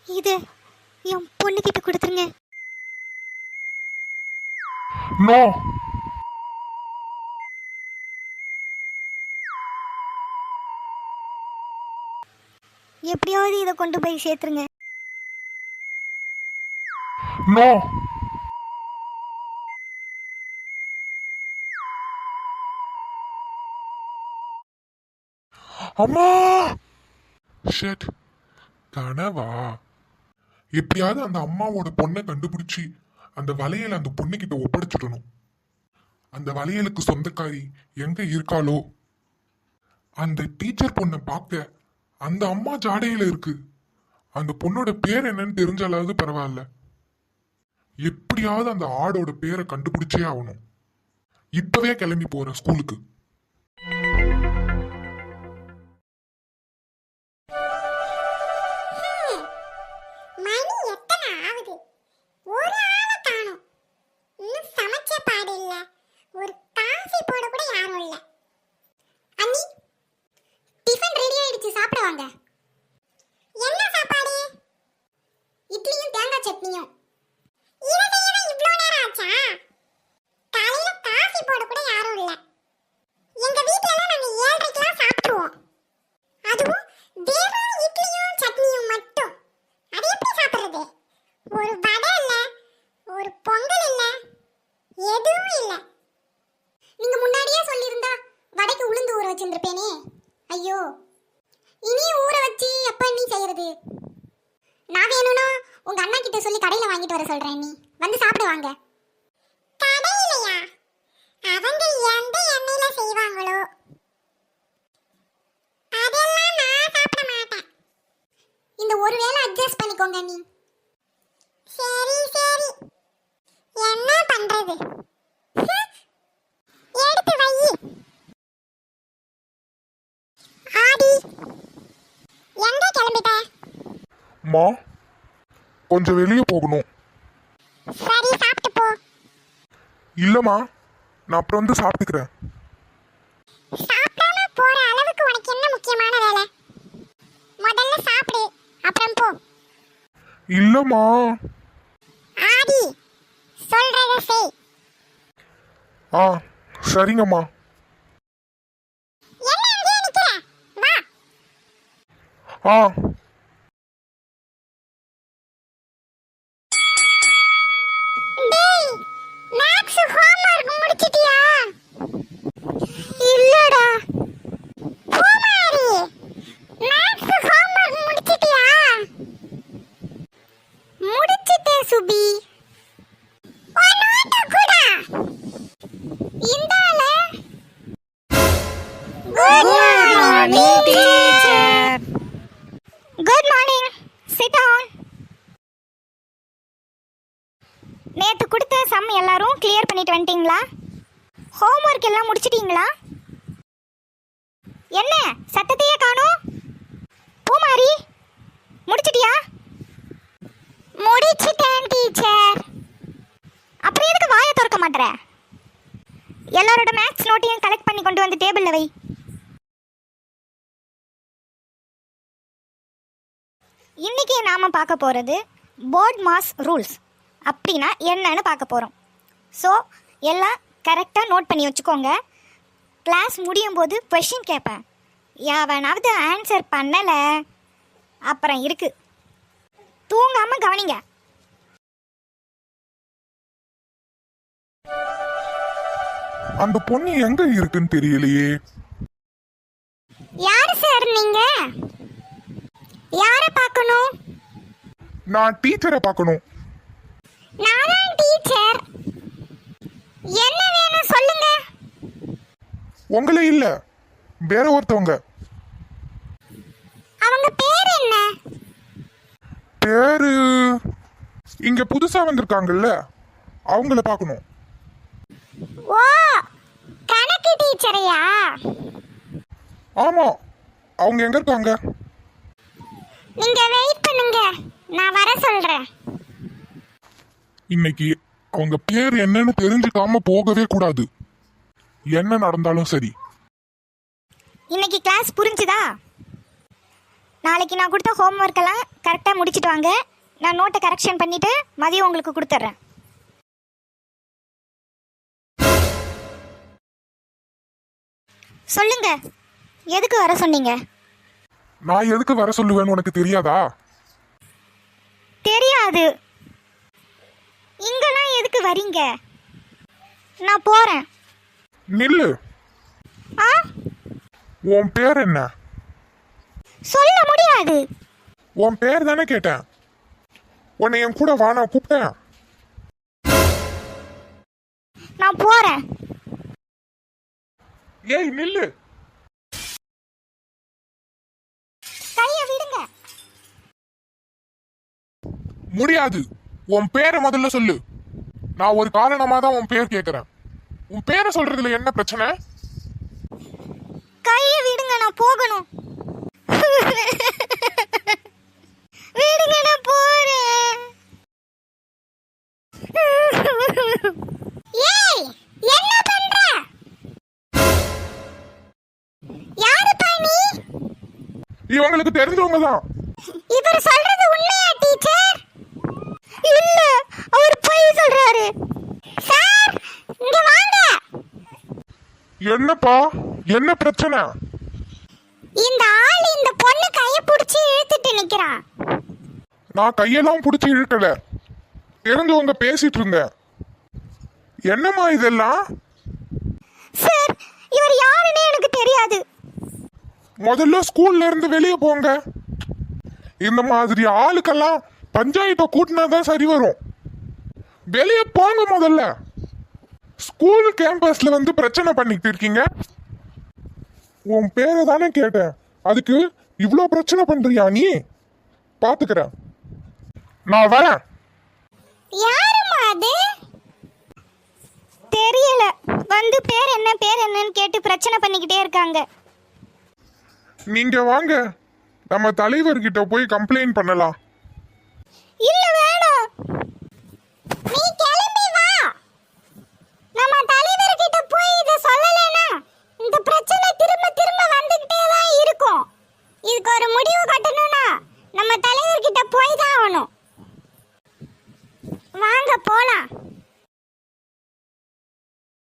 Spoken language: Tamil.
இதை என் பொண்ணுகிட்ட கொடுத்துருங்க. நோ. எப்படியாவது இதை கொண்டு போய் சேர்த்துருங்க. நோ. அம்மா ஷட். கனவா? எப்படியாவது அந்த அம்மாவோட பொண்ணை கண்டுபிடிச்சி அந்த வளையல் அந்த பொண்ணுகிட்ட ஒப்படைச்சிடணும். அந்த வளையலுக்கு சொந்தக்காரி எங்க இருக்காளோ? அந்த டீச்சர் பொண்ணை பார்க்க அந்த அம்மா ஜாடையில இருக்கு. அந்த பொண்ணோட பேர் என்னன்னு தெரிஞ்சாலாவது பரவாயில்ல. எப்படியாவது அந்த ஆடோட பேரை கண்டுபிடிச்சே ஆகணும். இப்பவே கிளம்பி போறேன் ஸ்கூலுக்கு. ஐயோ, இனி ஊற வச்சு எப்ப நீ செய்யறது? நான் வேணும்னா உங்க அண்ணா கிட்ட சொல்லி கடையில வாங்கிட்டு வர சொல்றேன். நீ வந்து சாப்பிடுவாங்க. கடையிலயா? அவங்க எந்த எண்ணெயில செய்வாங்களோ? அதெல்லாம் நான் சாப்பிட மாட்டேன். இந்த ஒரு வேளை அட்ஜஸ்ட் பண்ணிக்கோங்க நீ. சரி சரி, என்ன பண்றது? எடுத்து வை. ஆடி, எங்க கிளம்பிட்ட? மா, கொஞ்சம் வெளியே போகணும். சரி, சாப்பிட்டு போ. இல்லம்மா, நான் அப்புறம் வந்து சாப்பிட்டுக்கிறேன். சாப்பிடாம போற அளவுக்கு உனக்கு என்ன முக்கியமான வேலை? முதல்ல சாப்பிடு, அப்புறம் போ. இல்லம்மா. ஆடி, சொல்றத செய். ஆ, சரிங்கம்மா. என்ன இங்கே நிக்கிற? வா. ஆ. டேய், மேக்ஸ் ஹோம்வொர்க் முடிச்சிட்டியா? இல்லடா. பூமாரி, மேக்ஸ் ஹோம்வொர்க் முடிச்சிட்டியா? முடிச்சிட்டேன் சுபி. ஒன்னோட கூட இந்தால. Good morning teacher. Good morning. Sit down. நேற்று கொடுத்த சம் எல்லாரும் கிளியர் பண்ணிட்டு வந்துட்டீங்களா? ஹோம்வொர்க் எல்லாம் முடிச்சிட்டீங்களா? என்ன சத்தத்தையே காணோம்? பூமாரி, முடிச்சிட்டியா? முடிச்சிட்டேன் டீச்சர். அப்புறம் எதுக்கு வாயை திறக்க மாட்டற? எல்லாரோட மேக்ஸ் நோட்டையும் கலெக்ட் பண்ணி கொண்டு வந்து டேபிளில் வை. இன்னைக்கு நாம பார்க்க போகிறது போர்ட் மாஸ் ரூல்ஸ் அப்படின்னா என்னன்னு பார்க்க போகிறோம். ஸோ எல்லாம் கரெக்டாக நோட் பண்ணி வச்சுக்கோங்க. கிளாஸ் முடியும் போது கொஷின் கேட்பேன். எவனாவது ஆன்சர் பண்ணலை அப்புறம் இருக்கு. தூங்காமல் கவனிங்க. அந்த பொண்ணு எங்க இருக்குன்னு தெரியலையே. யார் சார் நீங்க? யாரை பார்க்கணும்? நான் டீச்சரை பார்க்கணும். நான் தான் டீச்சர். என்ன வேணும் சொல்லுங்க. உங்களே இல்ல, வேற ஒருத்தவங்க. அவங்க பேர் என்ன? பேரு இங்க புதுசா வந்திருக்காங்கல்ல, அவங்கள பார்க்கணும். ஓ, கணக்கு டீச்சரையா? ஆமா, அவங்க எங்க இருக்காங்க? நீங்க வெயிட் பண்ணுங்க, நான் வர சொல்றேன். இன்னைக்கு அவங்க பேர் என்னன்னு தெரிஞ்சுக்காம போகவே கூடாது, என்ன நடந்தாலும் சரி. இன்னைக்கு கிளாஸ் புரிஞ்சுதா? நாளைக்கு நான் கொடுத்த ஹோம்ஒர்க் எல்லாம் கரெக்டாக முடிச்சிட்டு வாங்க. நான் நோட்டை கரெக்ஷன் பண்ணிட்டு மதியம் உங்களுக்கு கொடுத்துட்றேன். சொல்லுங்க, எதுக்கு வர சொன்னீங்க? நான் எதுக்கு வர சொல்லுவேன்னு உனக்கு தெரியாதா? தெரியாது. இங்கெல்லாம் எதுக்கு வரீங்க? நான் போறேன். நில்லு. ஆ, உன் பேர் என்ன? சொல்ல முடியாது. உன் பேர் தானே கேட்டேன். உன்னை என் கூட வா, நான் கூப்பிட்டேன். நான் போறேன். ஏய் நில்லு. கைய விடுங்க. முடியாது. உன் பேரை முதல்ல சொல்லு. நான் ஒரு காரணமா தான் உன் பேர் கேட்கறேன். உன் பேரை சொல்றதுல என்ன பிரச்சனை? கைய விடுங்க, நான் போகணும். விடுங்க, நான் போறேன். ஏய், என்ன பண்ற? யாருப்பா நீ? இவங்களுக்கு தெரிஞ்சவங்க தான். இவர் சொல்றது உண்மையா டீச்சர்? இல்ல, அவர் பொய் சொல்றாரு. சார், இங்க வாங்க. என்னப்பா, என்ன பிரச்சனை? இந்த ஆள் இந்த பொண்ணு கைய பிடிச்சி இழுத்துட்டு நிக்கிறான். நான் கையெல்லாம் பிடிச்சி இழுக்கல, தெரிஞ்சவங்க பேசிட்டு இருந்தேன். என்னம்மா இதெல்லாம்? சார், இவர் யாருன்னே எனக்கு தெரியாது. முதல்ல ஸ்கூல்ல இருந்து வெளியே போங்க. இந்த மாதிரி ஆளுக்கெல்லாம் பஞ்சாயத்தை கூட்டினாதான் சரி வரும். வெளியே போங்க முதல்ல. ஸ்கூல் கேம்பஸ்ல வந்து பிரச்சனை பண்ணிட்டு இருக்கீங்க. உன் பேரை தானே கேட்டேன், அதுக்கு இவ்வளோ பிரச்சனை பண்றியா நீ? பாத்துக்கிறேன், நான் வரேன். யாரும்மா அது? தெரியல. வந்து பேர் என்னன்னு கேட்டு பிரச்சனை பண்ணிக்கிட்டே இருக்காங்க. நீங்க வாங்க, நம்ம தலைவர்கிட்ட போய் கம்ப்ளைண்ட் பண்ணலாம். இல்ல, வேணாம். நீ கிளம்பி வா. நம்ம தலைவர்கிட்ட போய் இத சொல்லலனா இந்த பிரச்சனை திரும்ப திரும்ப வந்துகிட்டே தான் இருக்கும். இதுக்கு ஒரு